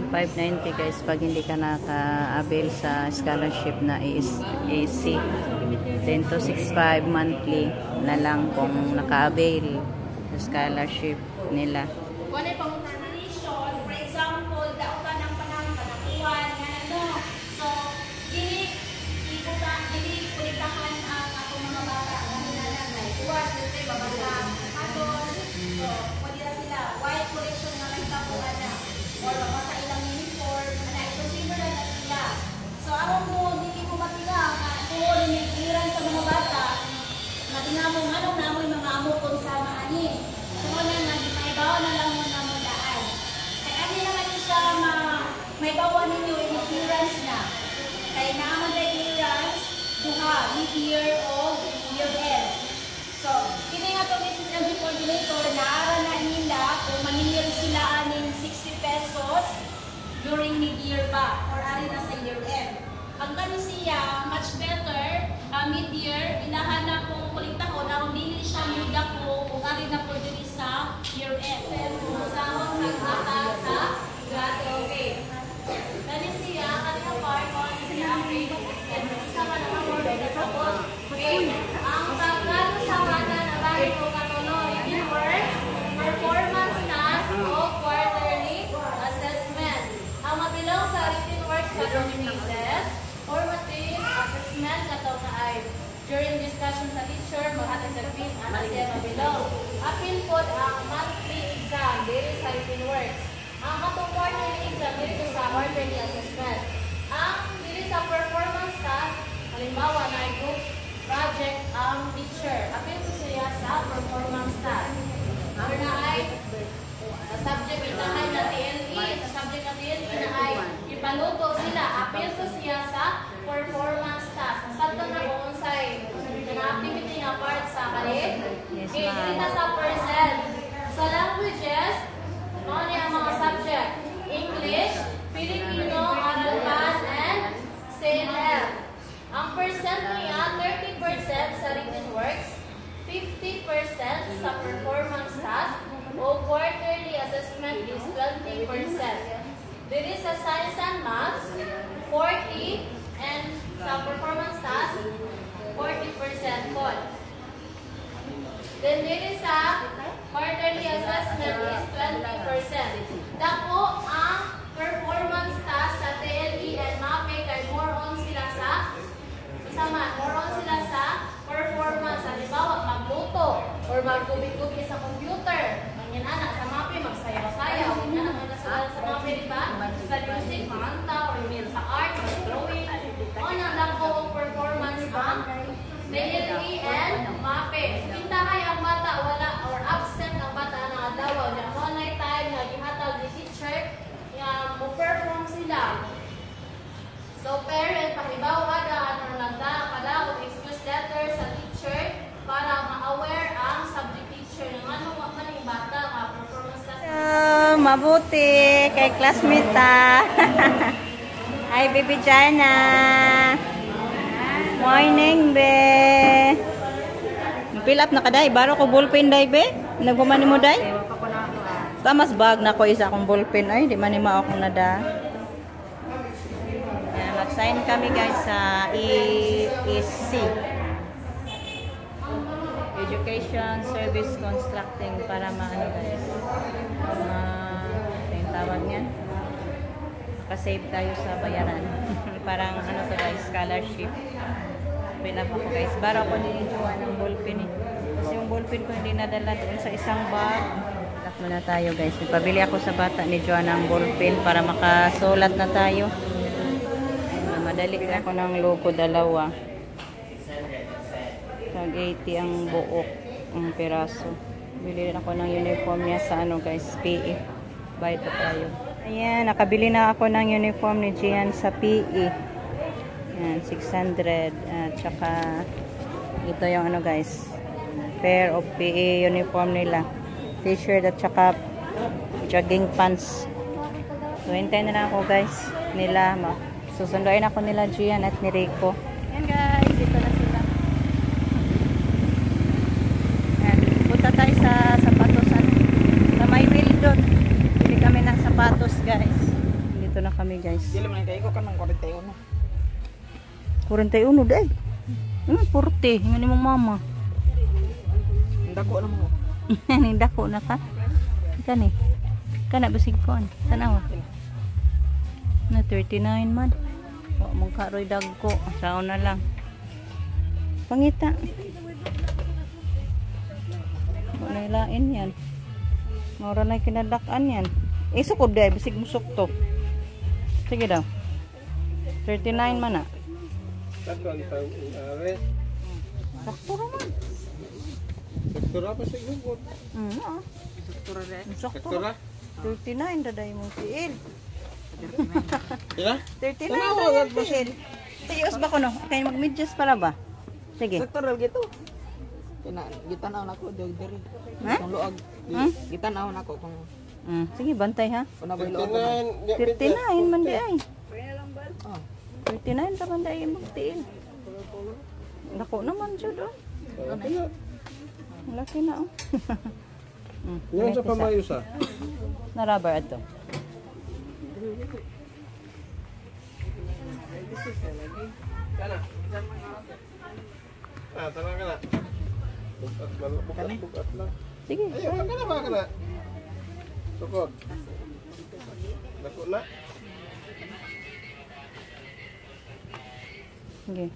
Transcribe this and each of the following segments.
590 guys pag hindi ka naka-avail sa scholarship na AC. 10,265 monthly na lang kung naka-avail sa scholarship nila. Kung ano pang translation, for example, dautan ng panakuhan, ano. So, dili kulitahan ang akong mga bata. Ano na lang, may kuwas, siyempre, babasa, katos. So, pwede na sila. White collection na lang tapuan na. Or babasa ilang uniform. Ano, ito similar na sila. So, ako mo, hindi ko matilang. Kung limigiran sa mga bata, matinamong anong namoy mga amo kung sa maani. So, may bawa na lang mo na mundaan. Kaya ano naman siya may bawa ninyo yung appearance na. Kaya naman na appearance, duha, mid-year o year-end. So, kini nga itong SSLG coordinator, naara na nila kung maningil sila aning 60 pesos during mid-year ba or ari na sa year-end. Ang kani siya, much better, mid-year, inahanap kong kulitahon, ang dili siya muda ko kung ari na po dili sa year-end. Masahon nagtata sa graduate. Kani siya, kanina part, kung siya, sama na ang word na sabot. Ang pagkano sa hana na bali ko katuloy, in works, performance task o quarterly assessment. Ang mabilang sa written works katong phases, formative assessment katong na ay during discussion sa teacher, maghatag sa quiz, ano siya mabilang. Apil po ang monthly exam, diri sa written works. Ang katong quarterly exam, dito sa quarterly assessment. Ang diri sa performance task, halimbawa na ay group project ang teacher. Apil po siya sa performance task. Or na ay sa subject inahay na TLE, sa subject na TLE na ay ipaluto sila. Apil po siya sa performance task. Nasabto na kung unsay na activity nga part sa kalit. Okay, dito sa percent. Sa languages, ano niya ang mga subject? English, Filipino, Arabic, and CNF. Ang percent niya, 30% sa written works, 50% sa performance task, o quarterly assessment is 20%. Dito sa science and maths, 40%, and sa performance task, 40% po. Then dito sa quarterly assessment is 20%. Dako ang performance task sa TLE and MAPE kay more on sila sa performance. Halimbawa, magluto or maggubi-gubi sa computer. Ganyan anak, sa MAPE, magsayaw-sayaw. Ganyan anak, sa MAPE, diba? Sa music, manta, or sa art, sa drawing. O na lang po ang performance ang TLE and MAPE. Kintahay ang bata, wala, or absent ang bata ng adlaw. Diyan mo na time na gihatag ni teacher, mo-perform sila. So, parent, pahibaw agad or nagdala o excuse letter sa teacher para ma-aware ang subject teacher ng ano man yung bata nga performance class. Mabuti kay classmate ta. Hi, baby Jana. Morning, be. Fill up na ka, day. Baro ko ballpen, day, be. Nagpumani mo, day? Tamas bag na ko isa akong ballpen. Ay, di manima akong nada. Mag-sign kami, guys, sa EEC. Education Service Constructing para maano, guys. Yung tawag niyan. Makasave tayo sa bayaran. Parang ano to, guys, scholarship. Pinap ako, guys. Bara ko nilijuan ng ballpen eh. Kasi yung ballpen ko hindi nadala doon sa isang bag. Lock muna tayo, guys. Pabili ako sa bata ni Joan ng ballpen para makasulat na tayo. Madali ako ng logo, dalawa. Tag 80 ang buok, ang piraso. Bili ako ng uniform niya sa ano, guys, PE. Buy to tayo. Ayan, nakabili na ako ng uniform ni Gian sa PE. Ayan, 600. At saka ito yung ano, guys, pair of PE uniform nila. T-shirt at saka jogging pants. So, hintayin na lang ako, guys, nila. Susunduin ako nila Gian at ni Rico. Ayan, guys, dito na sila. Ayan, punta tayo sa sapatos. Sa may bill doon. Bili kami ng sapatos, guys. ka ng 41. 41 day. 40 ngani mong mama. Dako na mo. Ning dako na ka. Kani. Kana basig ko an. Tanawa. Na 39 man. Wa mong karoy dagko. Sao na lang. Pangita. Wala lain yan. Maura na kinadakan yan. Sukod day basig musok to. Sige daw. 39 man na. Sakto ang are. Sakto raman. Sektor apa sih gugod? Struktura rin. Sakto. Sektor na? 39 daday mong tiil. Sila? 39 Tanawa, daday agad ba mong tiil. Tiyos ba ko no? Kaya mag-medyas pala ba? Sige. Struktural gitu. Gitanaw na ko diri. Ha? Kung luag. Hmm? Gitanaw na ko kung Sige, bantay ha. una ba luag. 39 man di ay. Ah. 39 ta man di magtiil. Dako naman siya do. Laki na oh. Yung sa pamayo sa? Na rubber ato. Kana. Tanang ka na. Bukat lang. Sige. Ayaw ka na ba ka na? Sukod. Dako na. Sige.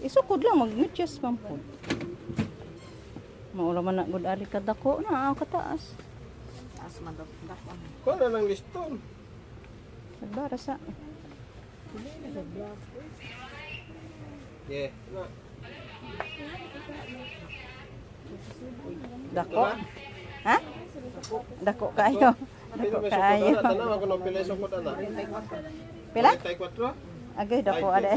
Isukod lang mag-medyas man po. Maula man na gud ari ka dako na kataas. Taas man daw. Dako. Kuha na ng liston. Nagbara sa. Yeah. Na. Dako. Ha? Dako kayo. Dako kayo. Tanawa ko ng pilay sukod ana. Pila? 34? Agay dako ada.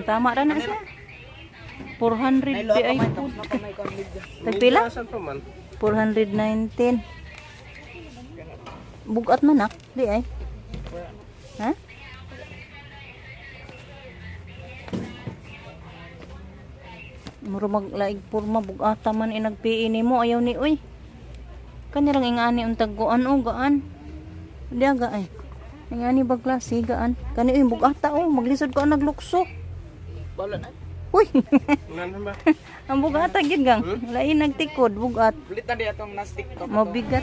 Tama ra na siya. 400 di ay. Tagpila? Saan pa man? 419. Bugat man di ay. Ha? Muro maglaig purma bugata man inagpiin nimo ayaw ni uy. Kanirang ingani untag goan o gaan. Di aga ay. Ingani ba klase gaan. Kani uy bugata o maglisod ko ang naglukso. Bala na. Uy. Nan ba? Ang bugata gid gang. Lain nagtikod bugat. Bulitan di atong na stick to. Mabigat.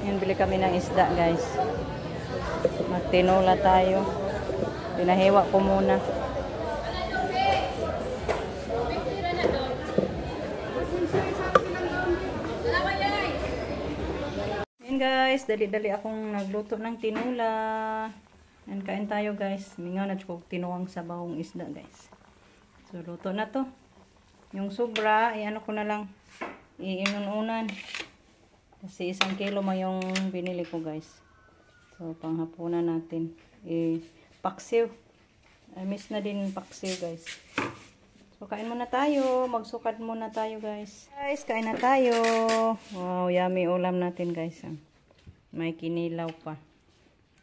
Yan bili kami ng isda guys. Magtinola tayo. Pinahiwa ko muna. Yan guys, dali-dali akong nagluto ng tinola. Yan, kain tayo guys. Mingaw na tsukog tinuwang sa bahong isda guys. So, luto na to. Yung sobra, ano ko na lang, iinununan. Kasi 1 kilo man yung binili ko guys. So, panghapunan natin. Paksiw. I miss na din paksiw guys. So, kain muna tayo. Magsukad muna tayo guys. Guys, kain na tayo. Wow, yummy ulam natin guys. May kinilaw pa.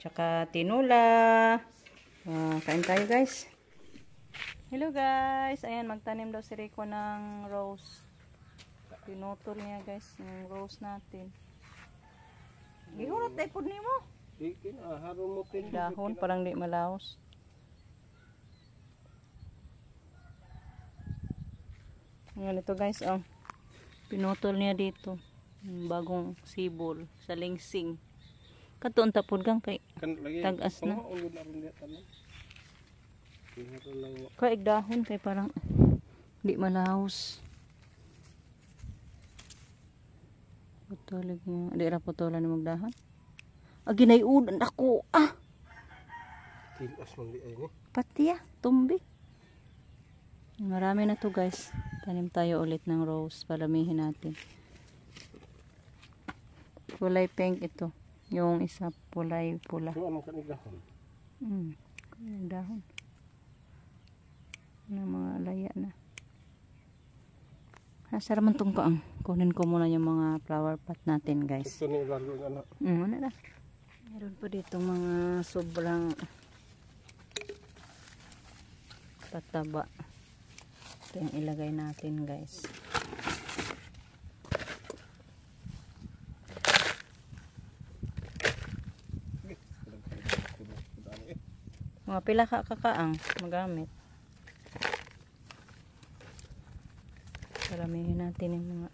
Tsaka tinula. Kain tayo guys. Hello guys. Ayan, magtanim daw si Rico ng rose. Pinutol niya guys yung rose natin. Gihurot tayo po ni mo. Ikin, harun mo tin. Dahon, parang di malaos. Ngayon ito guys, oh. Pinutol niya dito. Yung bagong sibol sa lingsing. Katuon tapod gang kay tagas na. Kay dahon kay parang di malaos. Putulig niya. Di ra putulan ng magdahon. Ginayudan ako. Tilas man di ay ni. Pati tumbi. Marami na to guys. Tanim tayo ulit ng rose. Palamihin natin. Kulay pink ito. Yung isa kulay pula. Ano ka ni dahon? Dahon. Ng mga laya na. Nasa raman tong kaang. Kunin ko muna yung mga flower pot natin guys. Ito ni largo na. Ano na. Meron pa dito mga sobrang pataba. Ito yung ilagay natin guys. Mga pila ka kakaang magamit. Paramihin natin yung mga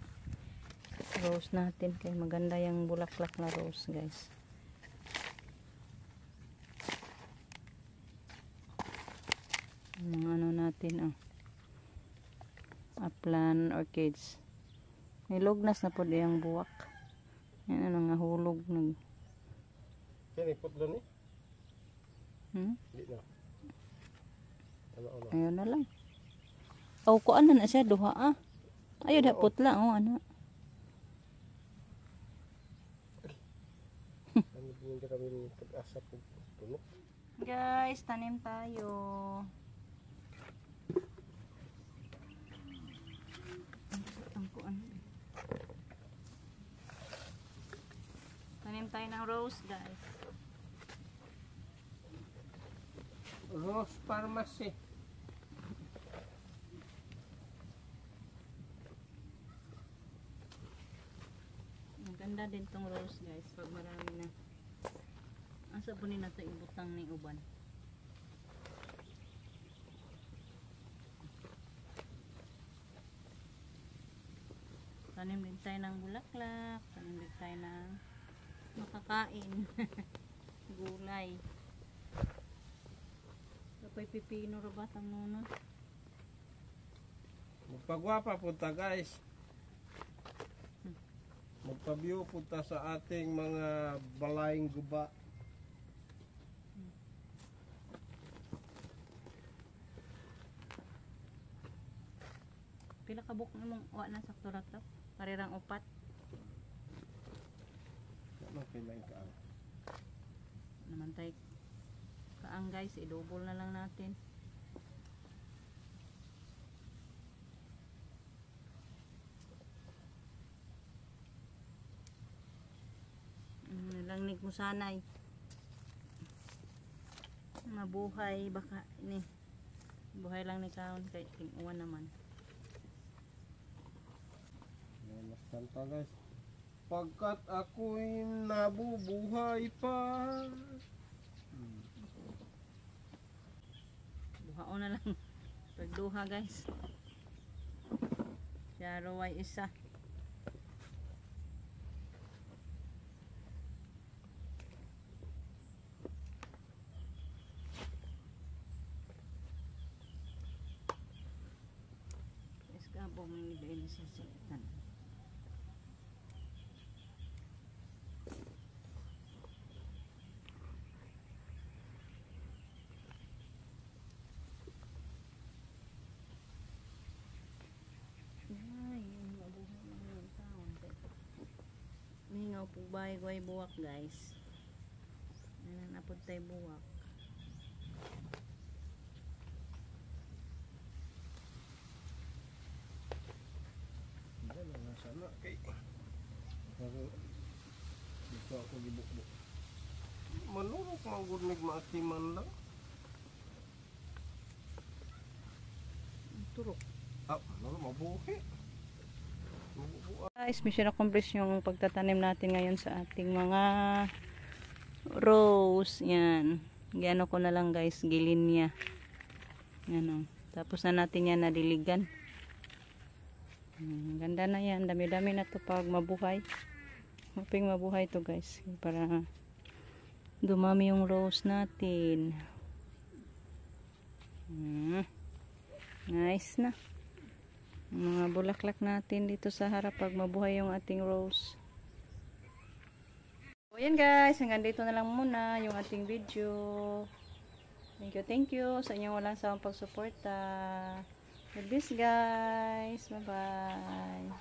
rose natin. Kaya maganda yung bulaklak na rose, guys. Mga ano natin, upland orchids. May lugnas na po diyang buwak. Yan ang nahulog. Kini putlo ni? Di na. Ano? Ayun na lang. Oh, kuan na siya duha. Ayun na putla, ano. Ano din kami pag-asa po tulok. Guys, tanim tayo. Ang kuan. Tanim tayo ng rose, guys. Rose Pharmacy. Maganda din tong rose, guys, pag marami na. Asa po ni nato ibutang ni uban. Tanim din tayo ng bulaklak, tanim din tayo ng makakain. Gulay. Tapay pipino ra ba tang nuno? Magpagwapa punta guys. Magpa-view punta sa ating mga balayeng guba. Pila ka buk nimong wa na sakto ra to? Parirang upat. Ano kay may kaan? Naman tayo kaang guys, i-double na lang natin. Nalangnig mo sanay. Mabuhay baka ini. Buhay lang ni kaon kay ting-uwan naman. Mas kanta guys. Pagkat ako'y nabubuhay pa. Buhaon na lang. Pagduha guys. Yaro ay isa. Eskabo mo ni Beli sa sitan. Mingaw po bay buwak guys. Nanapod tayo buwak. Diyan na sana kay. Pero dito ako gibukbuk. Manurok manggurnig maatiman lang. Turok. Manurok mabuhi. Guys, mission accomplished yung pagtatanim natin ngayon sa ating mga rose. Yan. Gano ko na lang guys, gilinya. Yan o. Tapos na natin yan nadiligan. Ganda na yan. Dami-dami na to pag mabuhay. Maping mabuhay to guys. Para dumami yung rose natin. Nice na. Mga bulaklak natin dito sa harap pag mabuhay yung ating rose. So yan guys, hanggang dito na lang muna yung ating video. Thank you sa inyong walang sawang pagsuporta. With this guys, bye bye.